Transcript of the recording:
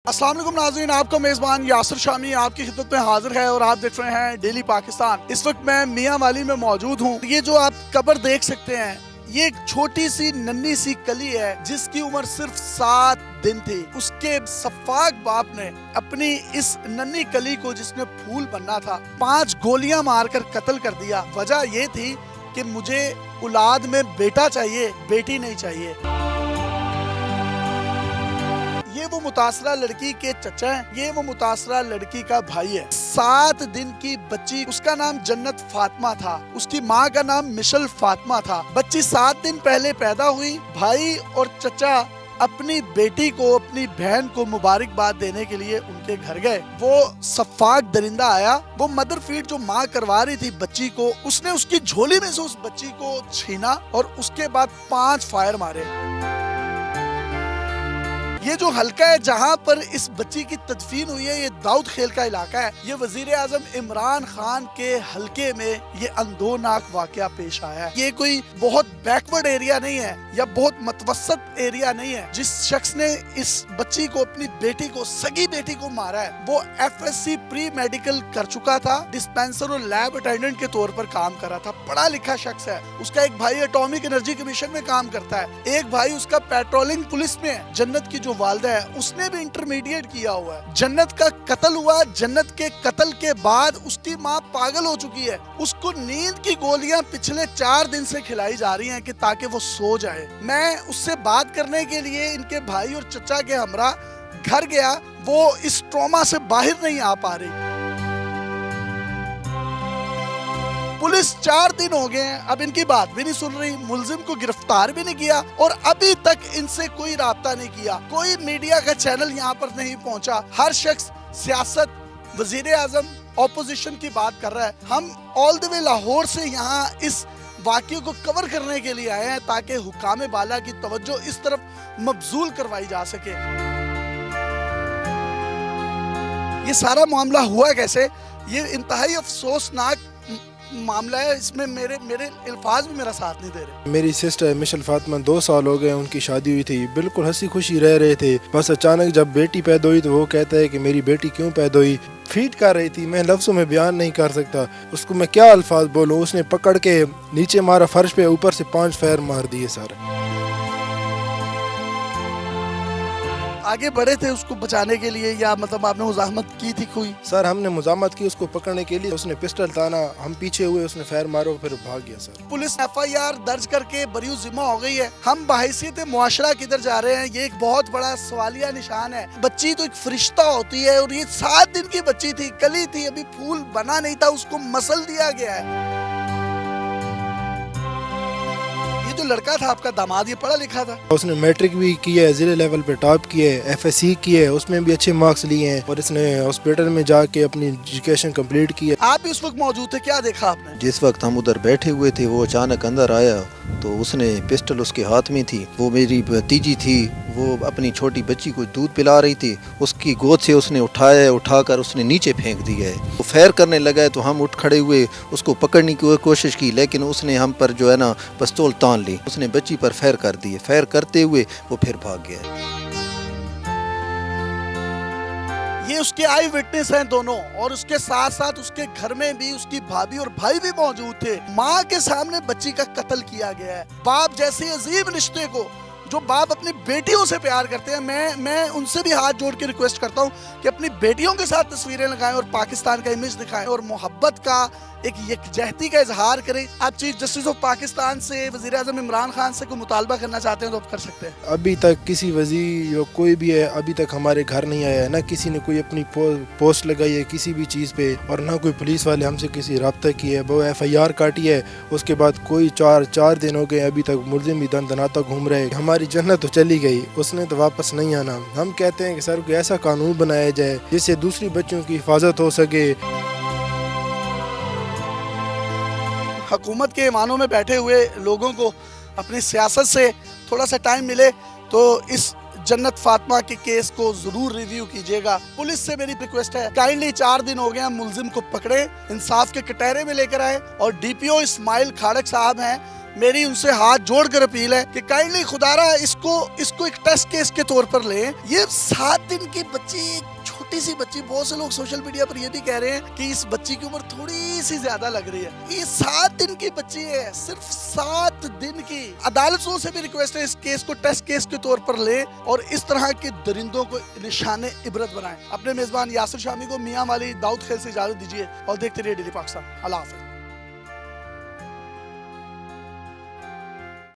अस्सलाम वालेकुम नाज़रीन, आपका मेज़बान यासिर शामी आपकी खिदमत में हाजिर है और आप देख रहे हैं डेली पाकिस्तान। इस वक्त मैं मियाँ वाली में मौजूद हूँ। ये जो आप कब्र देख सकते हैं, ये एक छोटी सी नन्ही सी कली है जिसकी उम्र सिर्फ 7 दिन थी। उसके सफाक बाप ने अपनी इस नन्ही कली को, जिसने फूल बनना था, 5 गोलियां मारकर कत्ल कर दिया। वजह ये थी कि मुझे औलाद में बेटा चाहिए, बेटी नहीं चाहिए। ये वो मुतासरा लड़की के चचा हैं, ये वो मुतासरा लड़की का भाई है। 7 दिन की बच्ची, उसका नाम जन्नत फातिमा था, उसकी माँ का नाम मिशल फातिमा था। बच्ची 7 दिन पहले पैदा हुई। भाई और चचा अपनी बेटी को, अपनी बहन को मुबारकबाद देने के लिए उनके घर गए। वो सफाक दरिंदा आया, वो मदर फीड जो माँ करवा रही थी बच्ची को, उसने उसकी झोली में से उस बच्ची को छीना और उसके बाद 5 फायर मारे। ये जो हल्का है जहाँ पर इस बच्ची की तदफीन हुई है, ये दाऊद खेल का इलाका है। ये वजीर आजम इमरान खान के हल्के में ये अंदोनाक वाकया पेश आया है। ये कोई बहुत बैकवर्ड एरिया नहीं है या बहुत मतवसत एरिया नहीं है। जिस शख्स ने इस बच्ची को, अपनी बेटी को, सगी बेटी को मारा है, वो FSC प्री मेडिकल कर चुका था, डिस्पेंसर और लैब अटेंडेंट के तौर पर काम कर रहा था। पढ़ा लिखा शख्स है। उसका एक भाई एटॉमिक एनर्जी कमीशन में काम करता है, एक भाई उसका पेट्रोलिंग पुलिस में है। जन्नत की जो वालिदा है, उसने भी इंटरमीडिएट किया हुआ है। जन्नत का कत्ल हुआ। जन्नत के कत्ल के बाद उसकी माँ पागल हो चुकी है। उसको नींद की गोलियां पिछले 4 दिन से खिलाई जा रही हैं कि ताकि वो सो जाए। मैं उससे बात करने के लिए इनके भाई और चचा के हमरा घर गया। वो इस ट्रॉमा से बाहर नहीं आ पा रही। पुलिस 4 दिन हो गए हैं, अब इनकी बात भी नहीं सुन रही, मुलजिम को गिरफ्तार भी नहीं किया और अभी तक इनसे कोई राब्ता नहीं किया। कोई मीडिया का चैनल यहाँ पर नहीं पहुँचा। हर शख्स सियासत, वजीर आजम, ऑपोजिशन की बात कर रहा है। हम ऑल द वे लाहौर से यहाँ इस वाक़ये को कवर करने के लिए आए हैं ताकि हुकाम बाला की तवज्जो इस तरफ मबजूल करवाई जा सके। ये सारा मामला हुआ कैसे? ये इंतहाई अफसोसनाक मामला है। इसमें मेरे अल्फाज भी मेरा साथ नहीं दे रहे। मेरी सिस्टर मिशल फातिमा 2 साल हो गए उनकी शादी हुई थी, बिल्कुल हंसी खुशी रह रहे थे। बस अचानक जब बेटी पैदा हुई तो वो कहता है कि मेरी बेटी क्यों पैदा हुई। फीड कर रही थी, मैं लफ्ज़ों में बयान नहीं कर सकता। उसको मैं क्या अल्फाज बोलूँ। उसने पकड़ के नीचे मारा फर्श पे, ऊपर से 5 फायर मार दिए सर। आगे बढ़े थे उसको बचाने के लिए या मतलब आपने मुज़ाहमत की थी कोई? सर हमने मुज़ाहमत की उसको पकड़ने के लिए। उसने पिस्टल ताना, हम पीछे हुए, उसने फायर मारो, फिर भाग गया सर। पुलिस FIR दर्ज करके बरी ज़िम्मा हो गई है। हम बहैसियत मुआशरा किधर जा रहे हैं, ये एक बहुत बड़ा सवालिया निशान है। बच्ची तो एक फरिश्ता होती है और ये 7 दिन की बच्ची थी, कली थी, अभी फूल बना नहीं था, उसको मसल दिया गया है। जो लड़का था आपका दामाद, ये पढ़ा लिखा था, उसने मैट्रिक भी किया है, जिले लेवल पे टॉप किया है, FSC किया है, उसमें भी अच्छे मार्क्स लिए हैं और इसने हॉस्पिटल में जाके अपनी एजुकेशन कंप्लीट की है। आप भी उस वक्त मौजूद थे, क्या देखा आपने? जिस वक्त हम उधर बैठे हुए थे वो अचानक अंदर आया तो उसने पिस्टल उसके हाथ में थी। वो मेरी भतीजी थी, वो अपनी छोटी बच्ची को दूध पिला रही थी। उसकी गोद से उसने उठाकर उसने नीचे फेंक दिया है। वो फैर करने लगा है तो हम उठ खड़े हुए, उसको पकड़ने की कोशिश की, लेकिन उसने हम पर जो है ना पिस्तौल तान ली। उसने बच्ची पर फैर कर दिए। फैर करते हुए वो फिर भाग गया। ये उसके आई विटनेस हैं दोनों, और उसके साथ साथ उसके घर में भी उसकी भाभी और भाई भी मौजूद थे। माँ के सामने बच्ची का कत्ल किया गया है। बाप जैसे अजीब रिश्ते को, जो बाप अपनी बेटियों से प्यार करते हैं, मैं उनसे भी हाथ जोड़ के रिक्वेस्ट करता हूँ कि अपनी बेटियों के साथ तस्वीरें लगाएं और पाकिस्तान का इमेज दिखाएं और मोहब्बत का, एक यकजहती का इजहार करें। आप चीफ जस्टिस ऑफ पाकिस्तान से, वजीर आजम इमरान खान से कोई मुतालबा करना चाहते हैं तो आप कर सकते हैं। अभी तक किसी वजीर या कोई भी है अभी तक हमारे घर नहीं आया है, ना किसी ने कोई अपनी पोस्ट लगाई है किसी भी चीज़ पे, और ना कोई पुलिस वाले हमसे किसी रब्ता की है। वो FIR काटी है, उसके बाद कोई 4 दिन हो गए अभी तक मुलजिम भी दनाता घूम रहे। हमारी जन्नत तो चली गई, उसने तो वापस नहीं आना। हम कहते हैं कि सर कोई ऐसा कानून बनाया जाए जिससे दूसरी बच्चों की हिफाजत हो सके। हुकूमत के ईमानों में बैठे हुए लोगों को अपनी सियासत से थोड़ा सा टाइम मिले तो इस जन्नत फातिमा के केस को जरूर रिव्यू कीजिएगा। पुलिस से मेरी रिक्वेस्ट है, काइंडली 4 दिन हो गए हैं, मुलजिम को पकड़े, इंसाफ के कटहरे में लेकर आए। और DPO इस्माइल खाड़क साहब हैं, میری उनसे हाथ जोड़कर अपील है कि काइंडली खुदारा इसको एक टेस्ट केस के तौर पर लें। ये 7 दिन की बच्ची, छोटी सी बच्ची, बहुत से लोग सोशल मीडिया पर ये भी कह रहे हैं कि इस बच्ची की उम्र थोड़ी सी ज्यादा लग रही है। ये 7 दिन की बच्ची है, सिर्फ 7 दिन की। अदालतों से भी रिक्वेस्ट है इस केस को टेस्ट केस के तौर पर ले और इस तरह के दरिंदों को निशाने इबरत बनाएं। अपने मेजबान यासिर शामी को मियां वाली दाऊद खेल से इजाजत दीजिए और देखते रहिए डेली पाकिस्तान। अल्लाह हाफिज़।